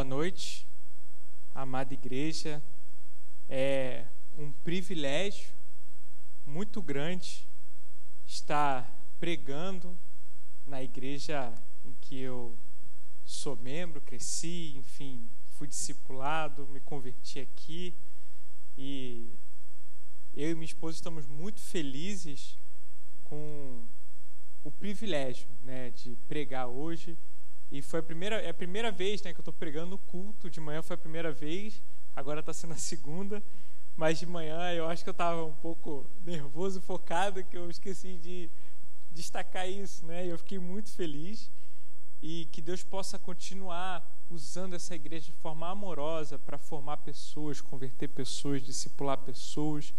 noite, amada igreja. É um privilégio muito grande estar pregando na igreja em que eu sou membro, cresci, enfim, fui discipulado, me converti aqui, e eu e minha esposa estamos muito felizes com o privilégio, né, de pregar hoje. E foi a primeira vez, né, que eu estou pregando no culto. De manhã foi a primeira vez, agora está sendo a segunda, mas de manhã eu acho que eu estava um pouco nervoso, focado, que eu esqueci de destacar isso, né? Eu fiquei muito feliz, e que Deus possa continuar usando essa igreja de forma amorosa para formar pessoas, converter pessoas, discipular pessoas.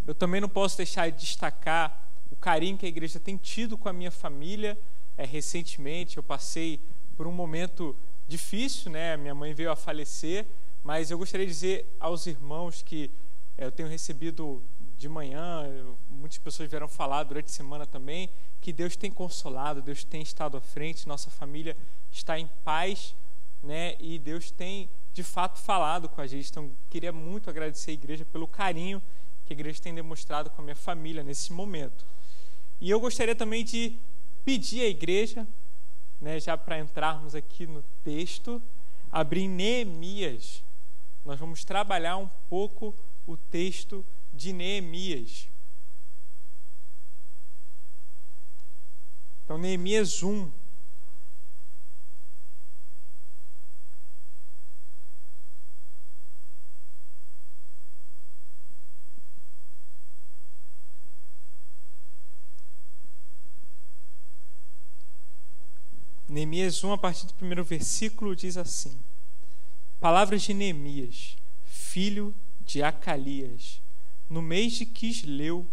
Eu também não posso deixar de destacar o carinho que a igreja tem tido com a minha família. Recentemente eu passei por um momento difícil, né? Minha mãe veio a falecer, mas eu gostaria de dizer aos irmãos que eu tenho recebido de manhã, muitas pessoas vieram falar durante a semana também, que Deus tem consolado, Deus tem estado à frente, nossa família está em paz, né? E Deus tem de fato falado com a gente. Então queria muito agradecer a igreja pelo carinho que a igreja tem demonstrado com a minha família nesse momento. E eu gostaria também de pedir à igreja, né, já para entrarmos aqui no texto, abrir em Neemias. Nós vamos trabalhar um pouco o texto de Neemias. Então, Neemias 1. Neemias 1, a partir do primeiro versículo, diz assim: Palavras de Neemias, filho de Acalias, no mês de Quisleu,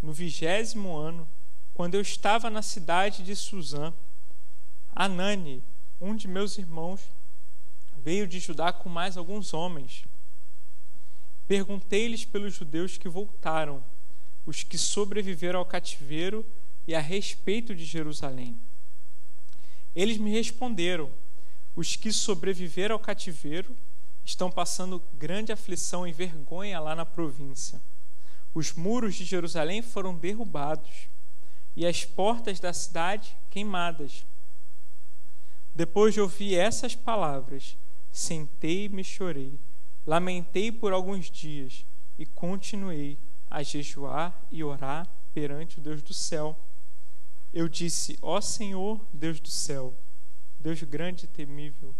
no 20º ano, quando eu estava na cidade de Suzã, Anani, um de meus irmãos, veio de Judá com mais alguns homens. Perguntei-lhes pelos judeus que voltaram, os que sobreviveram ao cativeiro, e a respeito de Jerusalém. Eles me responderam: os que sobreviveram ao cativeiro estão passando grande aflição e vergonha lá na província. Os muros de Jerusalém foram derrubados e as portas da cidade queimadas. Depois de ouvir essas palavras, sentei-me e chorei, lamentei por alguns dias e continuei a jejuar e orar perante o Deus do céu. Eu disse: ó Senhor, Deus do céu, Deus grande e temível,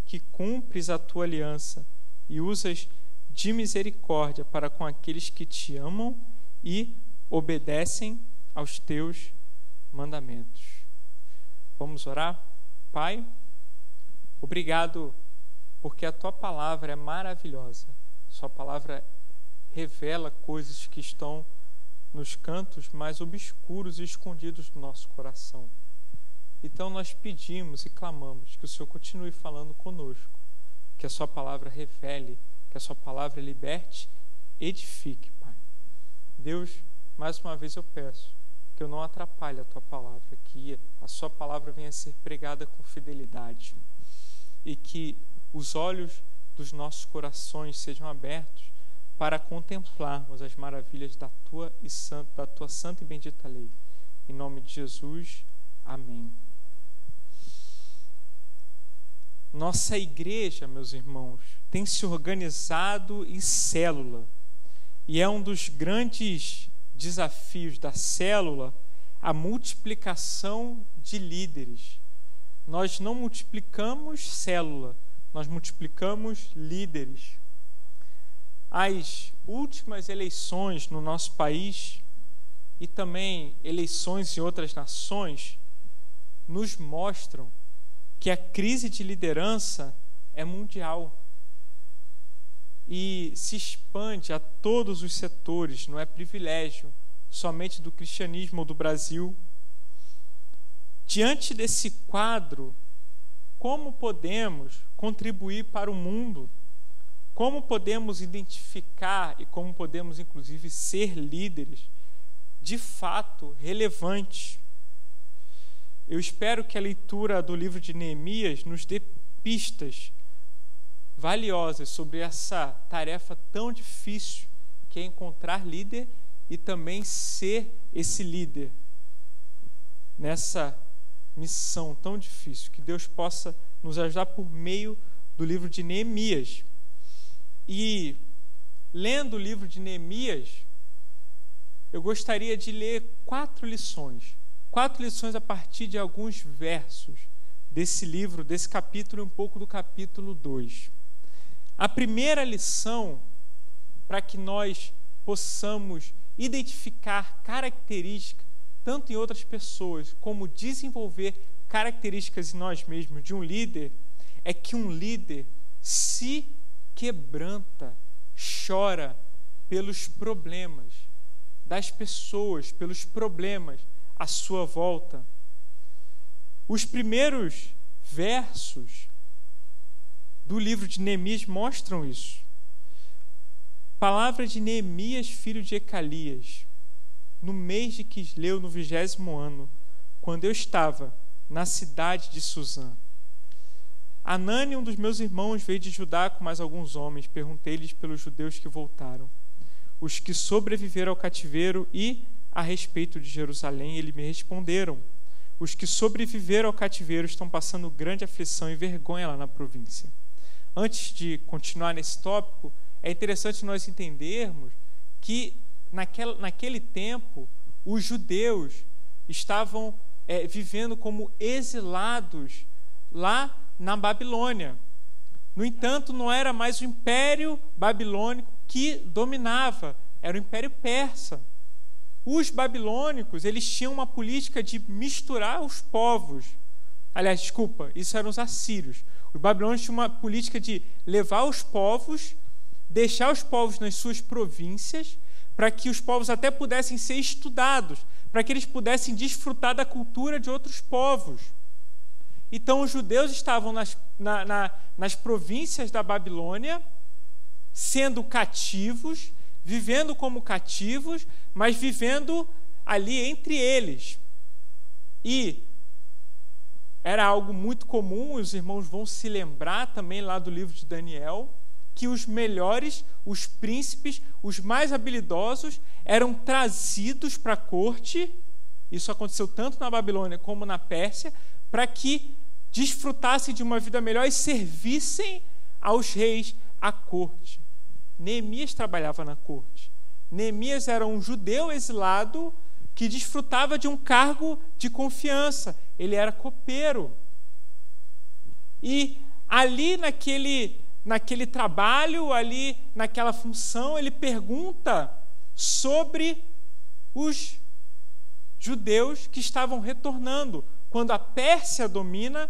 que cumpres a tua aliança e usas de misericórdia para com aqueles que te amam e obedecem aos teus mandamentos. Vamos orar? Pai, obrigado porque a tua palavra é maravilhosa. Sua palavra revela coisas que estão nos cantos mais obscuros e escondidos do nosso coração. Então nós pedimos e clamamos que o Senhor continue falando conosco, que a sua palavra revele, que a sua palavra liberte, edifique, Pai. Deus, mais uma vez eu peço que eu não atrapalhe a tua palavra, que a sua palavra venha a ser pregada com fidelidade e que os olhos dos nossos corações sejam abertos para contemplarmos as maravilhas da tua santa e bendita lei. Em nome de Jesus, amém. Nossa igreja, meus irmãos, tem se organizado em célula, e é um dos grandes desafios da célula a multiplicação de líderes. Nós não multiplicamos célula, nós multiplicamos líderes. As últimas eleições no nosso país e também eleições em outras nações nos mostram que a crise de liderança é mundial e se expande a todos os setores, não é privilégio somente do cristianismo ou do Brasil. Diante desse quadro, como podemos contribuir para o mundo? Como podemos identificar e como podemos, inclusive, ser líderes de fato relevantes? Eu espero que a leitura do livro de Neemias nos dê pistas valiosas sobre essa tarefa tão difícil que é encontrar líder e também ser esse líder nessa missão tão difícil. Que Deus possa nos ajudar por meio do livro de Neemias. E lendo o livro de Neemias, eu gostaria de ler 4 lições a partir de alguns versos desse livro, desse capítulo e um pouco do capítulo 2. A primeira lição, para que nós possamos identificar características, tanto em outras pessoas, como desenvolver características em nós mesmos de um líder, é que um líder se quebranta, chora pelos problemas das pessoas, pelos problemas à sua volta. Os primeiros versos do livro de Neemias mostram isso. Palavra de Neemias, filho de Ecalias, no mês de Quisleu, no 20º ano, quando eu estava na cidade de Suzã. Anani, um dos meus irmãos, veio de Judá com mais alguns homens. Perguntei-lhes pelos judeus que voltaram, os que sobreviveram ao cativeiro, e a respeito de Jerusalém. Eles me responderam: os que sobreviveram ao cativeiro estão passando grande aflição e vergonha lá na província. Antes de continuar nesse tópico, é interessante nós entendermos que naquele tempo os judeus estavam vivendo como exilados lá na Babilônia. No entanto, não era mais o Império Babilônico que dominava, era o Império Persa. Os babilônicos, eles tinham uma política de misturar os povos. Aliás, desculpa, isso eram os assírios. Os babilônicos tinham uma política de levar os povos, deixar os povos nas suas províncias, para que os povos até pudessem ser estudados, para que eles pudessem desfrutar da cultura de outros povos. Então, os judeus estavam nas províncias da Babilônia, sendo cativos, vivendo como cativos, mas vivendo ali entre eles. E era algo muito comum, os irmãos vão se lembrar também lá do livro de Daniel, que os melhores, os príncipes, os mais habilidosos, eram trazidos para a corte. Isso aconteceu tanto na Babilônia como na Pérsia, para que desfrutassem de uma vida melhor e servissem aos reis à corte. Neemias trabalhava na corte. Neemias era um judeu exilado que desfrutava de um cargo de confiança. Ele era copeiro. E ali naquele trabalho, ali naquela função, ele pergunta sobre os judeus que estavam retornando. Quando a Pérsia domina,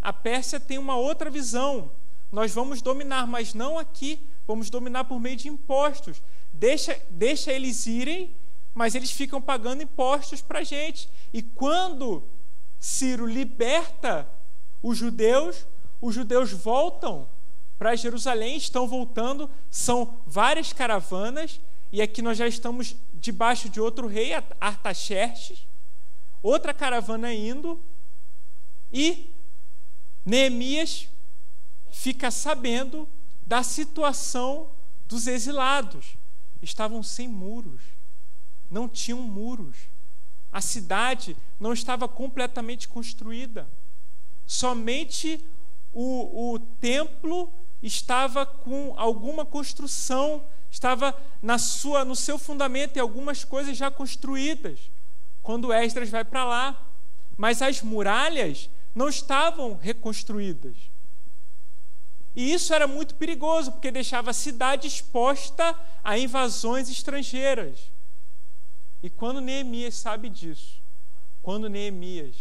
a Pérsia tem uma outra visão. Nós vamos dominar, mas não aqui. Vamos dominar por meio de impostos. Deixa eles irem, mas eles ficam pagando impostos para a gente. E quando Ciro liberta os judeus voltam para Jerusalém, estão voltando, são várias caravanas, e aqui nós já estamos debaixo de outro rei, Artaxerxes, outra caravana indo, e Neemias fica sabendo da situação dos exilados. Estavam sem muros, não tinham muros, a cidade não estava completamente construída, somente o templo estava com alguma construção, estava no seu fundamento e algumas coisas já construídas, quando Esdras vai para lá, mas as muralhas não estavam reconstruídas. E isso era muito perigoso, porque deixava a cidade exposta a invasões estrangeiras. E quando Neemias sabe disso, quando Neemias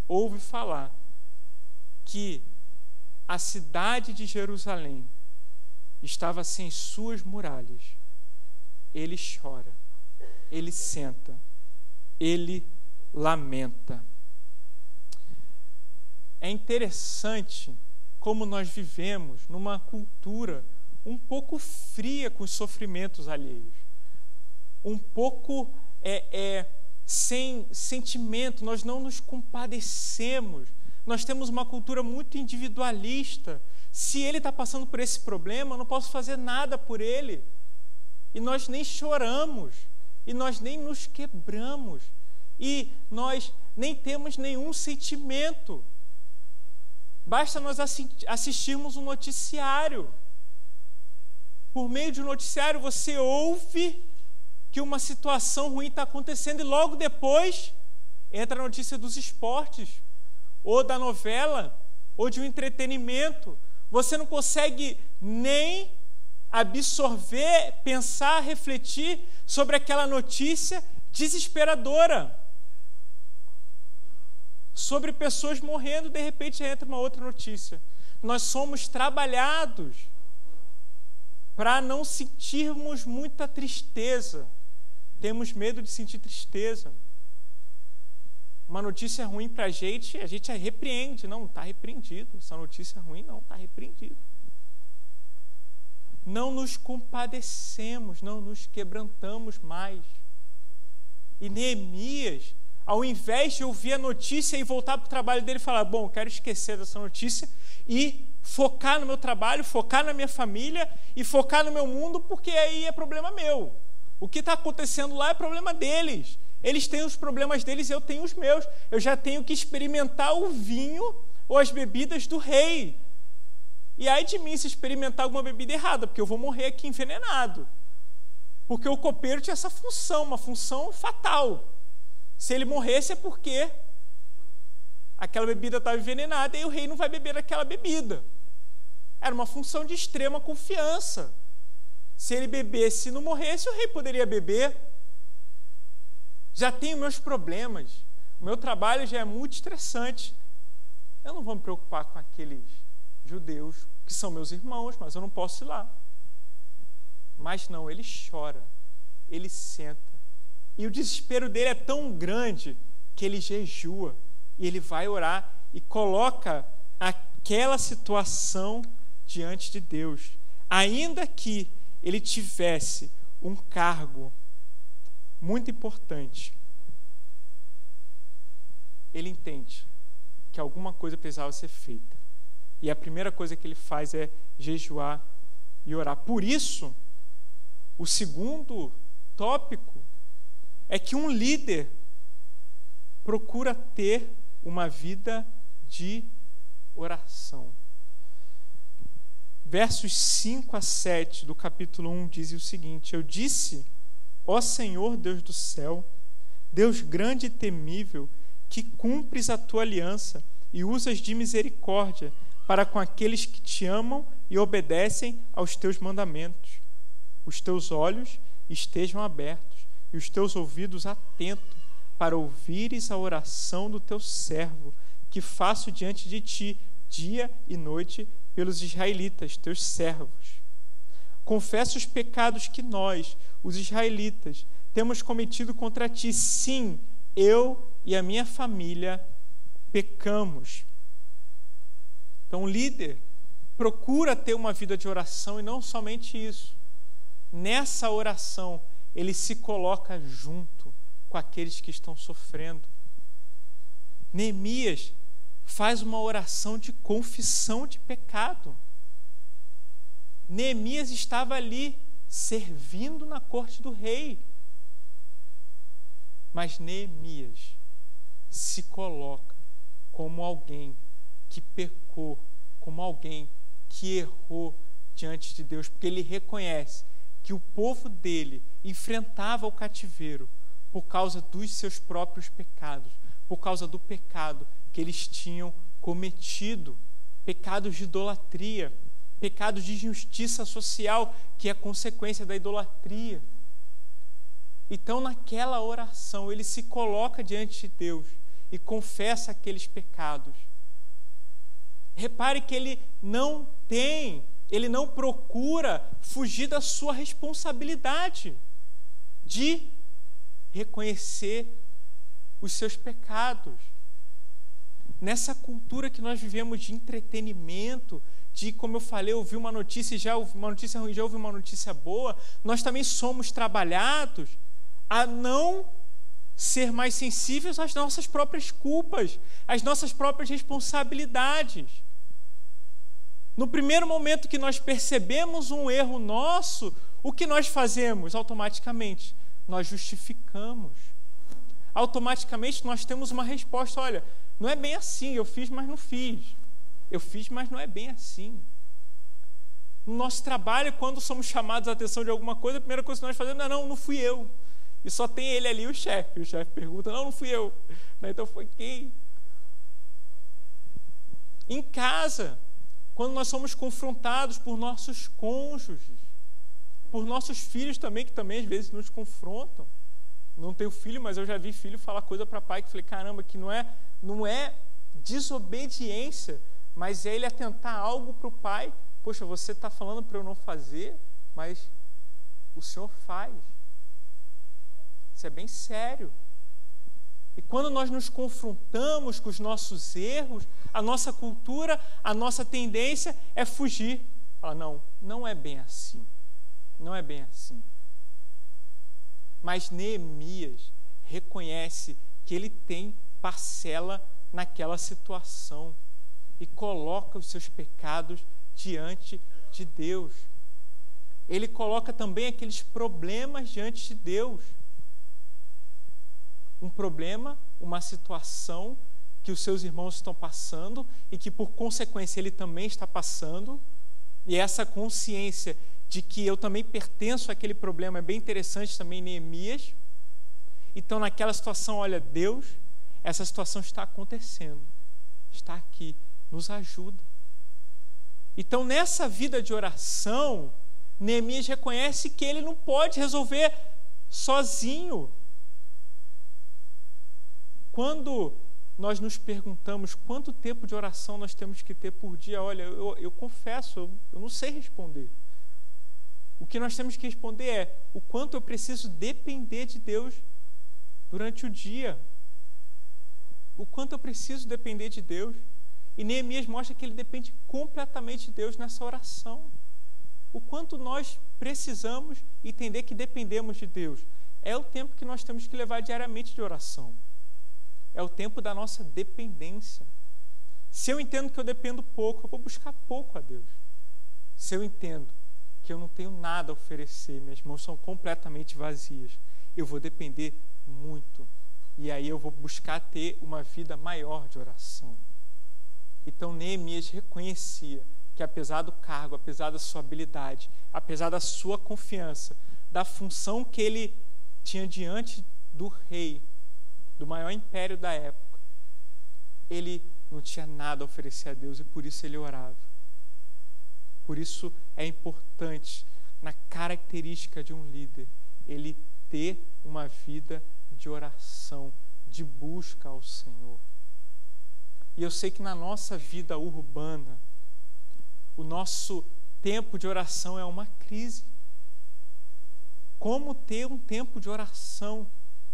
ouve falar que a cidade de Jerusalém estava sem suas muralhas, ele chora, ele senta, ele lamenta. É interessante como nós vivemos numa cultura um pouco fria com os sofrimentos alheios, um pouco sem sentimento, nós não nos compadecemos. Nós temos uma cultura muito individualista, Se ele está passando por esse problema, eu não posso fazer nada por ele. E nós nem choramos, e nós nem nos quebramos, e nós nem temos nenhum sentimento. Basta nós assistirmos um noticiário. Por meio de um noticiário, você ouve que uma situação ruim está acontecendo, e logo depois entra a notícia dos esportes, ou da novela, ou de um entretenimento. Você não consegue nem absorver, pensar, refletir sobre aquela notícia desesperadora. Sobre pessoas morrendo, de repente entra uma outra notícia. Nós somos trabalhados para não sentirmos muita tristeza. Temos medo de sentir tristeza. Uma notícia ruim para a gente repreende. Não, está repreendido. Essa notícia ruim não, está repreendido. Não nos compadecemos, não nos quebrantamos mais. E Neemias, ao invés de ouvir a notícia e voltar para o trabalho dele e falar, bom, eu quero esquecer dessa notícia e focar no meu trabalho, focar na minha família e focar no meu mundo, porque aí é problema meu. O que está acontecendo lá é problema deles. Eles têm os problemas deles, eu tenho os meus. Eu já tenho que experimentar o vinho ou as bebidas do rei. E ai de mim se experimentar alguma bebida errada, porque eu vou morrer aqui envenenado. Porque o copeiro tinha essa função, uma função fatal. Se ele morresse é porque aquela bebida estava envenenada e o rei não vai beber aquela bebida. Era uma função de extrema confiança. Se ele bebesse e não morresse, o rei poderia beber. Já tenho meus problemas. O meu trabalho já é muito estressante. Eu não vou me preocupar com aqueles judeus que são meus irmãos, mas eu não posso ir lá. Mas não, ele chora, ele senta. E o desespero dele é tão grande que ele jejua. E ele vai orar e coloca aquela situação diante de Deus. Ainda que ele tivesse um cargo muito importante, ele entende que alguma coisa precisava ser feita. E a primeira coisa que ele faz é jejuar e orar. Por isso, o segundo tópico é que um líder procura ter uma vida de oração. Versos 5 a 7 do capítulo 1 dizem o seguinte: eu disse, ó Senhor Deus do céu, Deus grande e temível, que cumpres a tua aliança e usas de misericórdia para com aqueles que te amam e obedecem aos teus mandamentos. Os teus olhos estejam abertos e os teus ouvidos atentos para ouvires a oração do teu servo, que faço diante de ti, dia e noite, pelos israelitas, teus servos. Confesso os pecados que nós, os israelitas, temos cometido contra ti. Sim, eu e a minha família pecamos. Então, o líder procura ter uma vida de oração, e não somente isso. Nessa oração, ele se coloca junto com aqueles que estão sofrendo. Neemias faz uma oração de confissão de pecado. Neemias estava ali servindo na corte do rei. Mas Neemias se coloca como alguém que pecou, como alguém que errou diante de Deus, porque ele reconhece que o povo dele enfrentava o cativeiro por causa dos seus próprios pecados, por causa do pecado que eles tinham cometido, pecados de idolatria, pecados de injustiça social, que é consequência da idolatria. Então, naquela oração, ele se coloca diante de Deus e confessa aqueles pecados. Repare que ele não procura fugir da sua responsabilidade de reconhecer os seus pecados. Nessa cultura que nós vivemos de entretenimento, de, como eu falei, ouvir uma notícia e já ouvi uma notícia ruim, já ouvi uma notícia boa, nós também somos trabalhados a não ser mais sensíveis às nossas próprias culpas, às nossas próprias responsabilidades. No primeiro momento que nós percebemos um erro nosso, o que nós fazemos? Automaticamente, nós justificamos. Automaticamente nós temos uma resposta: olha, não é bem assim, eu fiz, mas não fiz. Eu fiz, mas não é bem assim. No nosso trabalho, quando somos chamados a atenção de alguma coisa, a primeira coisa que nós fazemos é: não fui eu. E só tem ele ali, o chefe. O chefe pergunta: não fui eu. Então foi quem? Em casa, quando nós somos confrontados por nossos cônjuges, por nossos filhos também, que também às vezes nos confrontam. Não tenho filho, mas eu já vi filho falar coisa para pai que falei: caramba, que não é desobediência, mas é ele atentar algo para o pai. Poxa, você está falando para eu não fazer, mas o senhor faz. Isso é bem sério. E quando nós nos confrontamos com os nossos erros, a nossa cultura, a nossa tendência é fugir. Falar: não é bem assim. Não é bem assim. Mas Neemias reconhece que ele tem parcela naquela situação e coloca os seus pecados diante de Deus. Ele coloca também aqueles problemas diante de Deus. Um problema, uma situação que os seus irmãos estão passando e que, por consequência, ele também está passando. E essa consciência de que eu também pertenço àquele problema é bem interessante também em Neemias. Então, naquela situação, olha, Deus, essa situação está acontecendo, está aqui, nos ajuda. Então, nessa vida de oração, Neemias reconhece que ele não pode resolver sozinho. Quando nós nos perguntamos quanto tempo de oração nós temos que ter por dia, olha, eu confesso, eu não sei responder. O que nós temos que responder é o quanto eu preciso depender de Deus durante o dia. O quanto eu preciso depender de Deus. E Neemias mostra que ele depende completamente de Deus nessa oração. O quanto nós precisamos entender que dependemos de Deus. É o tempo que nós temos que levar diariamente de oração. É o tempo da nossa dependência. Se eu entendo que eu dependo pouco, eu vou buscar pouco a Deus. Se eu entendo que eu não tenho nada a oferecer, minhas mãos são completamente vazias, eu vou depender muito. E aí eu vou buscar ter uma vida maior de oração. Então Neemias reconhecia que, apesar do cargo, apesar da sua habilidade, apesar da sua confiança, da função que ele tinha diante do rei, do maior império da época, ele não tinha nada a oferecer a Deus e por isso ele orava. Por isso é importante, na característica de um líder, ele ter uma vida de oração, de busca ao Senhor. E eu sei que na nossa vida urbana, o nosso tempo de oração é uma crise. Como ter um tempo de oração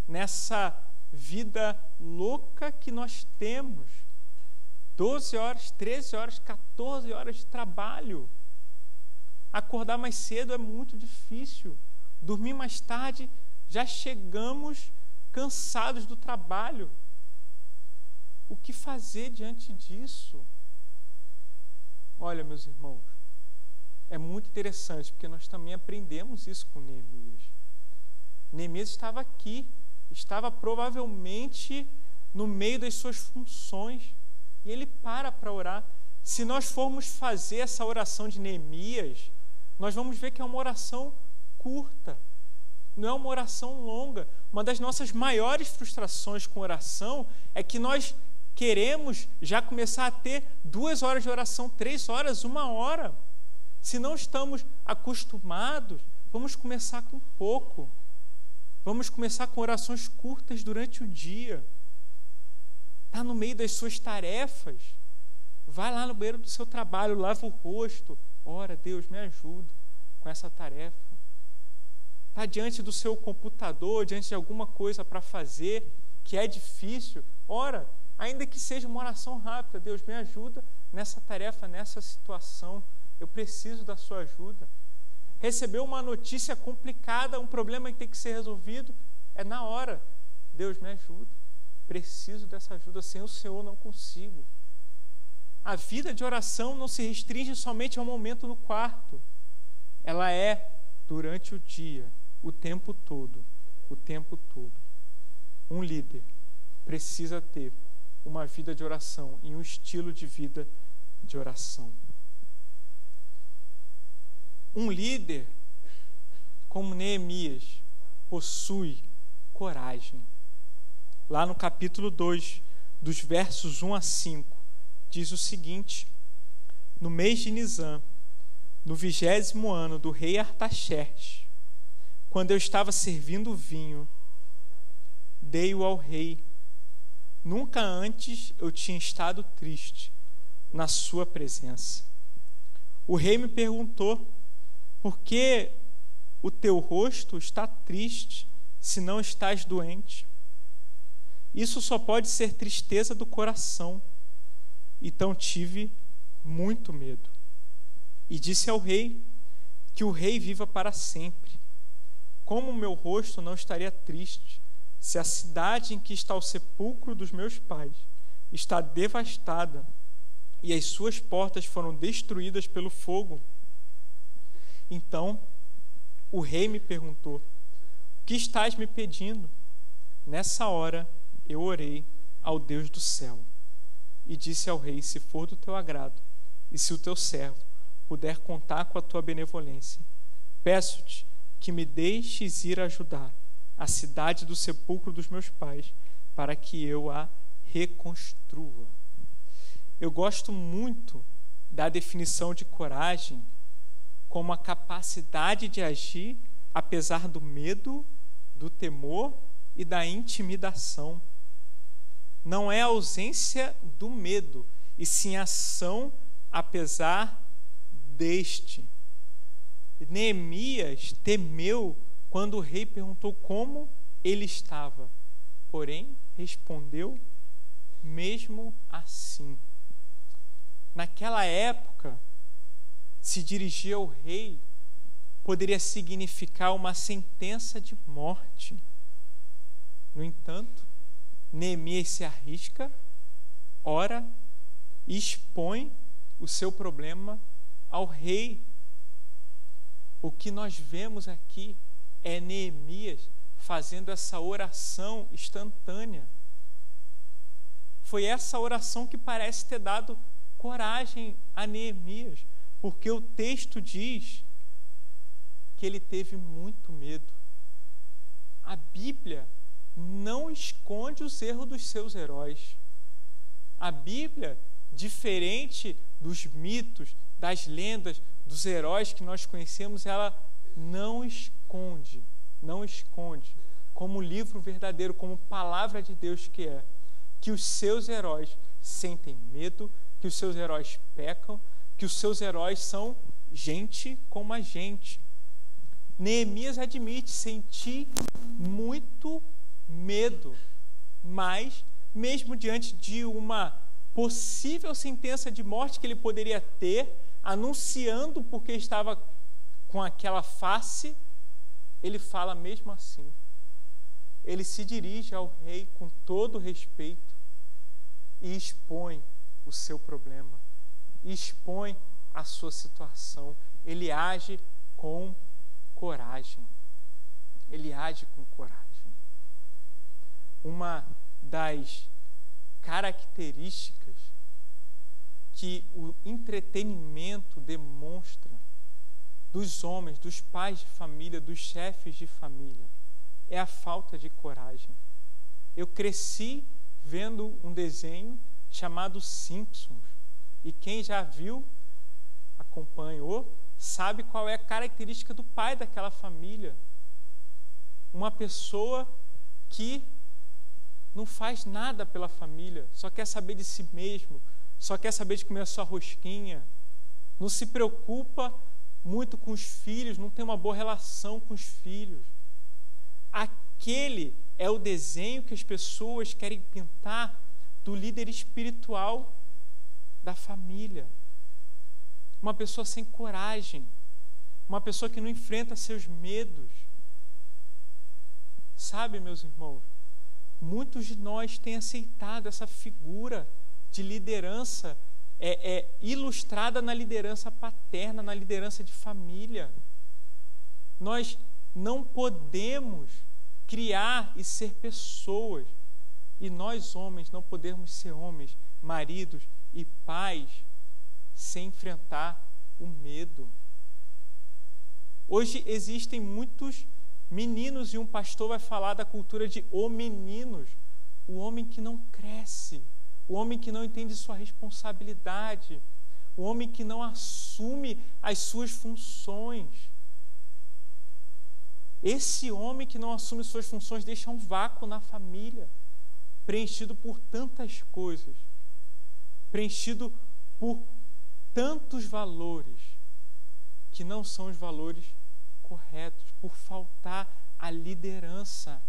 nessa vida louca que nós temos? 12 horas, 13 horas, 14 horas de trabalho. Acordar mais cedo é muito difícil. Dormir mais tarde, já chegamos cansados do trabalho. O que fazer diante disso? Olha, meus irmãos, é muito interessante, porque nós também aprendemos isso com Neemias. Neemias estava aqui, estava provavelmente no meio das suas funções, e ele para orar. Se nós formos fazer essa oração de Neemias, nós vamos ver que é uma oração curta, não é uma oração longa. Uma das nossas maiores frustrações com oração é que nós queremos já começar a ter 2 horas de oração, 3 horas, 1 hora. Se não estamos acostumados, vamos começar com pouco. Vamos começar com orações curtas durante o dia. Está no meio das suas tarefas. Vai lá no banheiro do seu trabalho, lava o rosto. Ora, Deus, me ajuda com essa tarefa. Está diante do seu computador, diante de alguma coisa para fazer, que é difícil. Ora, ainda que seja uma oração rápida, Deus, me ajuda nessa tarefa, nessa situação. Eu preciso da sua ajuda. Recebeu uma notícia complicada, um problema que tem que ser resolvido, é na hora. Deus, me ajuda. Preciso dessa ajuda. Sem o Senhor não consigo. a vida de oração não se restringe somente ao momento no quarto. Ela é durante o dia, o tempo todo, o tempo todo. Um líder precisa ter uma vida de oração e um estilo de vida de oração. Um líder como Neemias possui coragem. Lá no capítulo 2, dos versos 1 a 5, diz o seguinte: no mês de Nisã, no 20º ano do rei Artaxerxes, quando eu estava servindo vinho, dei-o ao rei. Nunca antes eu tinha estado triste na sua presença. O rei me perguntou: por que o teu rosto está triste, se não estás doente? Isso só pode ser tristeza do coração. Então tive muito medo. E disse ao rei que o rei viva para sempre. Como o meu rosto não estaria triste, se a cidade em que está o sepulcro dos meus pais está devastada e as suas portas foram destruídas pelo fogo? Então o rei me perguntou: o que estás me pedindo? Nessa hora eu orei ao Deus do céu e disse ao rei: se for do teu agrado e se o teu servo puder contar com a tua benevolência, peço-te que me deixes ir ajudar a cidade do sepulcro dos meus pais, para que eu a reconstrua. Eu gosto muito da definição de coragem como a capacidade de agir apesar do medo, do temor e da intimidação. Não é a ausência do medo, e sim a ação apesar deste. Neemias temeu quando o rei perguntou como ele estava, porém respondeu: mesmo assim. Naquela época, se dirigir ao rei poderia significar uma sentença de morte. No entanto, Neemias se arrisca, ora e expõe o seu problema ao rei. O que nós vemos aqui é Neemias fazendo essa oração instantânea. Foi essa oração que parece ter dado coragem a Neemias, porque o texto diz que ele teve muito medo. A Bíblia não esconde os erros dos seus heróis. A Bíblia, diferente dos mitos, das lendas, dos heróis que nós conhecemos, ela não esconde, como livro verdadeiro, como palavra de Deus que é, que os seus heróis sentem medo, que os seus heróis pecam, que os seus heróis são gente como a gente. Neemias admite sentir muito medo, mas mesmo diante de uma possível sentença de morte que ele poderia ter, anunciando porque estava com aquela face, ele fala mesmo assim. Ele se dirige ao rei com todo respeito e expõe o seu problema, e expõe a sua situação. Ele age com coragem. Ele age com coragem. Uma das características que o entretenimento demonstra dos homens, dos pais de família, dos chefes de família, é a falta de coragem. Eu cresci vendo um desenho chamado Simpsons, e quem já viu, acompanhou, sabe qual é a característica do pai daquela família. Uma pessoa que não faz nada pela família, só quer saber de si mesmo, só quer saber de comer a sua rosquinha, não se preocupa muito com os filhos, não tem uma boa relação com os filhos. Aquele é o desenho que as pessoas querem pintar do líder espiritual da família. Uma pessoa sem coragem, uma pessoa que não enfrenta seus medos. Sabe, meus irmãos, muitos de nós têm aceitado essa figura de liderança é ilustrada na liderança paterna, na liderança de família. Nós não podemos criar e ser pessoas, e nós homens não podemos ser homens, maridos e pais, sem enfrentar o medo. Hoje existem muitos meninos, e um pastor vai falar da cultura de meninos, o homem que não cresce, o homem que não entende sua responsabilidade, o homem que não assume as suas funções. Esse homem que não assume suas funções deixa um vácuo na família, preenchido por tantas coisas, preenchido por tantos valores que não são os valores corretos, por faltar a liderança.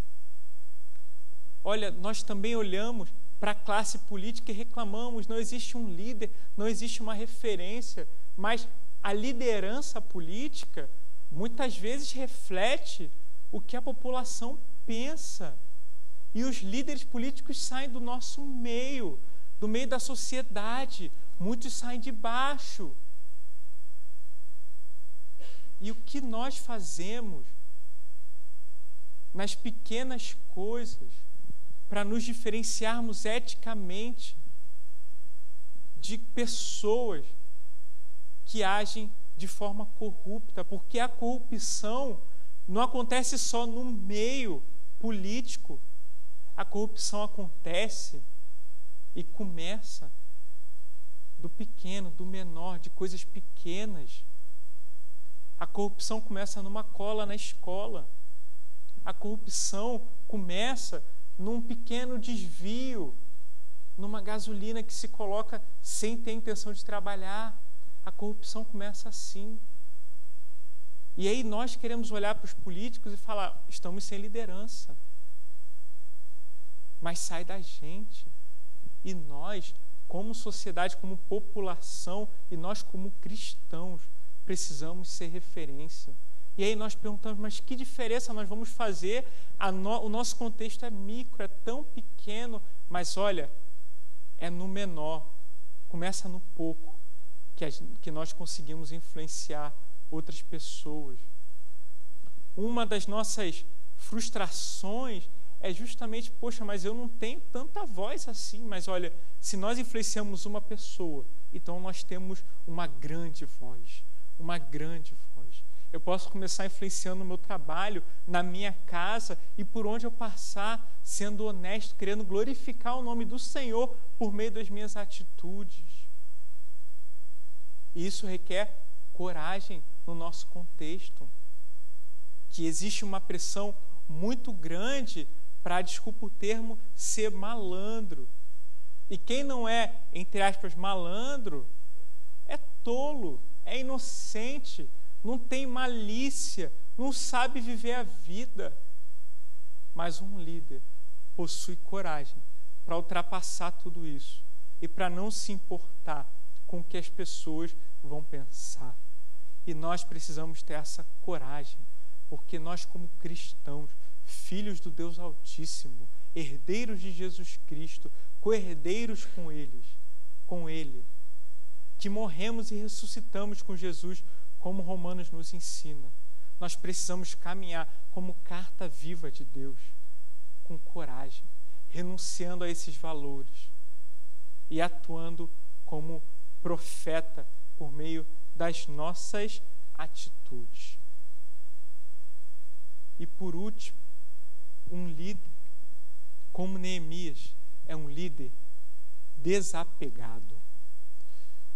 Olha, nós também olhamos para a classe política e reclamamos, não existe um líder, não existe uma referência, mas a liderança política muitas vezes reflete o que a população pensa. E os líderes políticos saem do nosso meio, do meio da sociedade, muitos saem de baixo. E o que nós fazemos nas pequenas coisas para nos diferenciarmos eticamente de pessoas que agem de forma corrupta, porque a corrupção não acontece só no meio político, a corrupção acontece e começa do pequeno, do menor, de coisas pequenas. A corrupção começa numa cola na escola. A corrupção começa num pequeno desvio, numa gasolina que se coloca sem ter intenção de trabalhar. A corrupção começa assim. E aí nós queremos olhar para os políticos e falar, estamos sem liderança. Mas sai da gente. E nós, como sociedade, como população, e nós como cristãos, precisamos ser referência. E aí nós perguntamos, mas que diferença nós vamos fazer? O nosso contexto é micro, é tão pequeno, mas olha, é no menor, começa no pouco, que nós conseguimos influenciar outras pessoas. Uma das nossas frustrações é justamente, poxa, mas eu não tenho tanta voz assim, mas olha, se nós influenciamos uma pessoa, então nós temos uma grande voz, uma grande voz. Eu posso começar influenciando o meu trabalho, na minha casa e por onde eu passar, sendo honesto, querendo glorificar o nome do Senhor por meio das minhas atitudes. E isso requer coragem no nosso contexto, que existe uma pressão muito grande para, desculpa o termo, ser malandro. E quem não é, entre aspas, malandro, é tolo, é inocente, não tem malícia, não sabe viver a vida. Mas um líder possui coragem para ultrapassar tudo isso e para não se importar com o que as pessoas vão pensar. E nós precisamos ter essa coragem, porque nós, como cristãos, filhos do Deus Altíssimo, herdeiros de Jesus Cristo, co-herdeiros com Ele, que morremos e ressuscitamos com Jesus, como Romanos nos ensina, nós precisamos caminhar como carta viva de Deus, com coragem, renunciando a esses valores e atuando como profeta por meio das nossas atitudes. E por último, um líder, como Neemias, é um líder desapegado.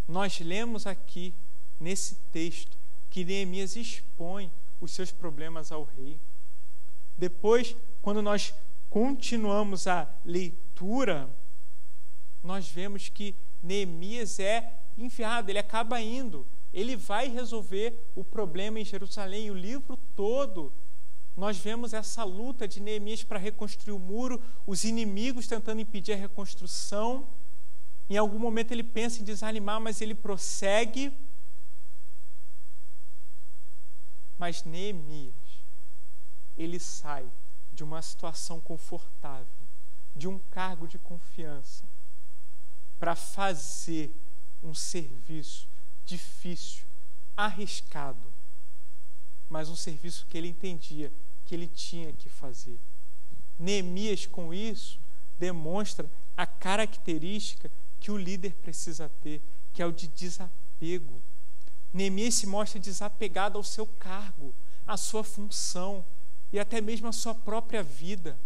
Nós lemos aqui, nesse texto, que Neemias expõe os seus problemas ao rei. Depois, quando nós continuamos a leitura, nós vemos que Neemias é enviado, ele acaba indo, ele vai resolver o problema em Jerusalém. E o livro todo, nós vemos essa luta de Neemias para reconstruir o muro, os inimigos tentando impedir a reconstrução. Em algum momento ele pensa em desanimar, mas ele prossegue. Mas Neemias, ele sai de uma situação confortável, de um cargo de confiança, para fazer um serviço difícil, arriscado, mas um serviço que ele entendia que ele tinha que fazer. Neemias, com isso, demonstra a característica que o líder precisa ter, que é o de desapego. Neemias se mostra desapegado ao seu cargo, à sua função e até mesmo à sua própria vida.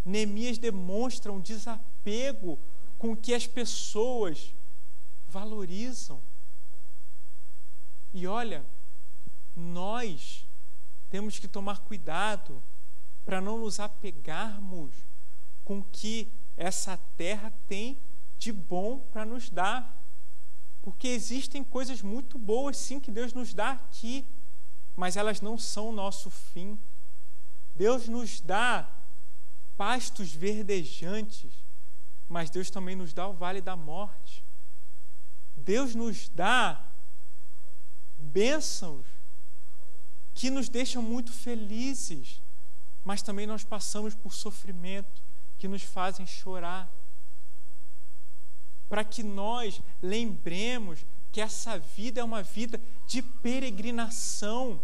Neemias demonstra um desapego com o que as pessoas valorizam. E olha, nós temos que tomar cuidado para não nos apegarmos com o que essa terra tem de bom para nos dar. Porque existem coisas muito boas, sim, que Deus nos dá aqui, mas elas não são o nosso fim. Deus nos dá pastos verdejantes, mas Deus também nos dá o vale da morte. Deus nos dá bênçãos que nos deixam muito felizes, mas também nós passamos por sofrimento que nos fazem chorar. Para que nós lembremos que essa vida é uma vida de peregrinação.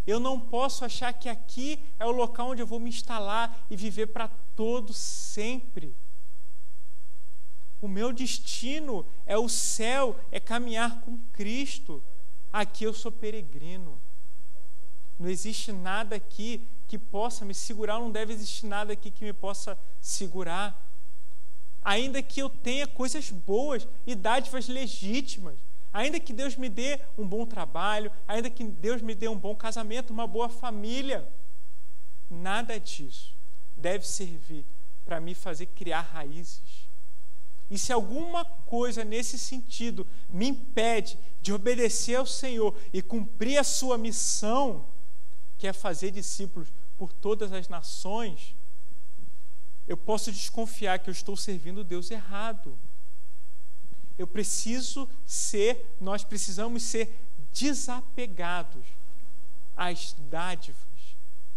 Eu não posso achar que aqui é o local onde eu vou me instalar e viver para todo sempre. O meu destino é o céu, é caminhar com Cristo. Aqui eu sou peregrino. Não existe nada aqui que possa me segurar, não deve existir nada aqui que me possa segurar. Ainda que eu tenha coisas boas e dádivas legítimas, ainda que Deus me dê um bom trabalho, ainda que Deus me dê um bom casamento, uma boa família, nada disso deve servir para me fazer criar raízes. E se alguma coisa nesse sentido me impede de obedecer ao Senhor e cumprir a sua missão, que é fazer discípulos por todas as nações, eu posso desconfiar que eu estou servindo o Deus errado. Nós precisamos ser desapegados às dádivas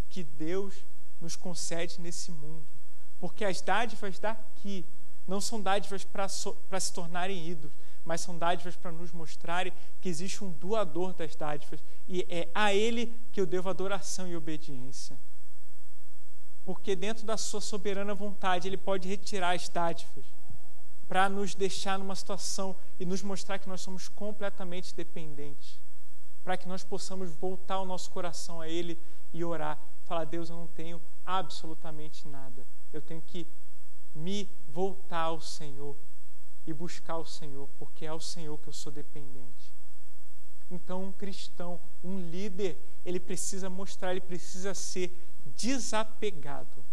que Deus nos concede nesse mundo. Porque as dádivas daqui não são dádivas para se tornarem ídolos, mas são dádivas para nos mostrarem que existe um doador das dádivas e é a Ele que eu devo adoração e obediência. Porque dentro da sua soberana vontade, Ele pode retirar as dádivas para nos deixar numa situação e nos mostrar que nós somos completamente dependentes, para que nós possamos voltar o nosso coração a Ele e orar, falar: Deus, eu não tenho absolutamente nada, eu tenho que me voltar ao Senhor e buscar o Senhor, porque é ao Senhor que eu sou dependente. Então, um cristão, um líder, ele precisa mostrar, ele precisa ser desapegado,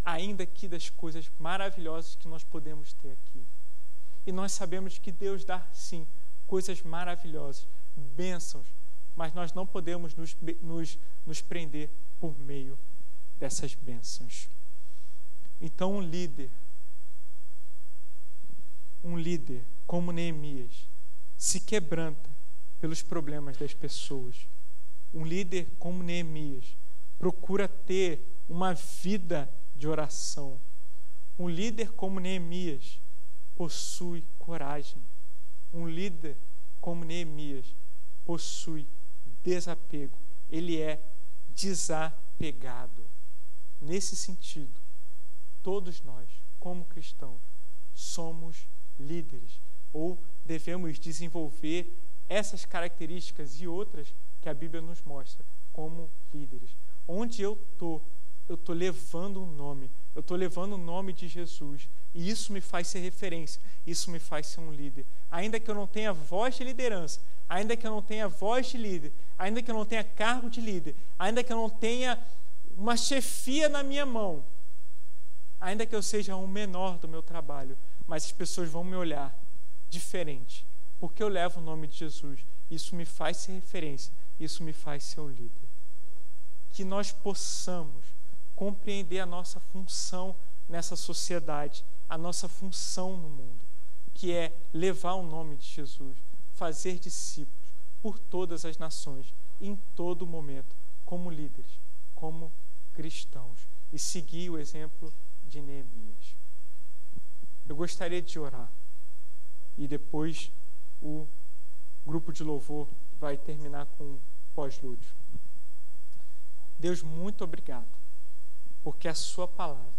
ainda que das coisas maravilhosas que nós podemos ter aqui. E nós sabemos que Deus dá, sim, coisas maravilhosas, bênçãos, mas nós não podemos nos prender por meio dessas bênçãos. Então, um líder como Neemias se quebranta pelos problemas das pessoas. Um líder como Neemias procura ter uma vida de oração. Um líder como Neemias possui coragem. Um líder como Neemias possui desapego. Ele é desapegado. Nesse sentido, todos nós, como cristãos, somos líderes, ou devemos desenvolver essas características e outras que a Bíblia nos mostra como líderes. Onde eu estou levando um nome, eu estou levando o nome de Jesus, e isso me faz ser referência, isso me faz ser um líder. Ainda que eu não tenha voz de liderança, ainda que eu não tenha voz de líder, ainda que eu não tenha cargo de líder, ainda que eu não tenha uma chefia na minha mão, ainda que eu seja um menor do meu trabalho, mas as pessoas vão me olhar diferente, porque eu levo o nome de Jesus. Isso me faz ser referência, isso me faz ser um líder. Que nós possamos compreender a nossa função nessa sociedade, a nossa função no mundo, que é levar o nome de Jesus, fazer discípulos por todas as nações, em todo momento, como líderes, como cristãos, e seguir o exemplo de Neemias. Eu gostaria de orar. e depois o grupo de louvor vai terminar com pós-lúdio. Deus, muito obrigado, porque a sua palavra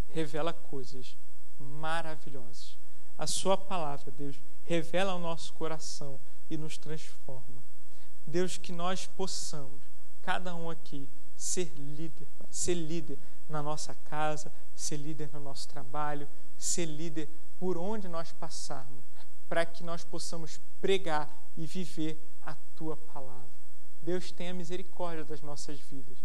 revela coisas maravilhosas. A sua palavra, Deus, revela ao nosso coração e nos transforma. Deus, que nós possamos, cada um aqui, ser líder na nossa casa, ser líder no nosso trabalho, ser líder por onde nós passarmos, para que nós possamos pregar e viver a tua palavra. Deus, tenha misericórdia das nossas vidas,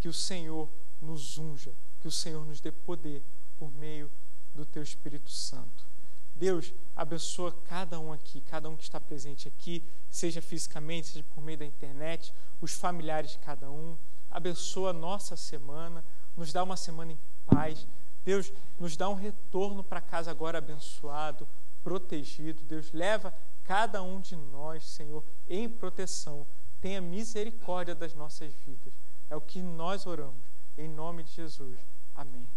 que o Senhor nos unja, que o Senhor nos dê poder por meio do teu Espírito Santo. Deus, abençoa cada um aqui, cada um que está presente aqui, seja fisicamente, seja por meio da internet, os familiares de cada um. Abençoa a nossa semana, nos dá uma semana em paz. Deus, nos dá um retorno para casa agora abençoado, protegido. Deus, leva cada um de nós, Senhor, em proteção. Tenha misericórdia das nossas vidas. É o que nós oramos. Em nome de Jesus. Amém.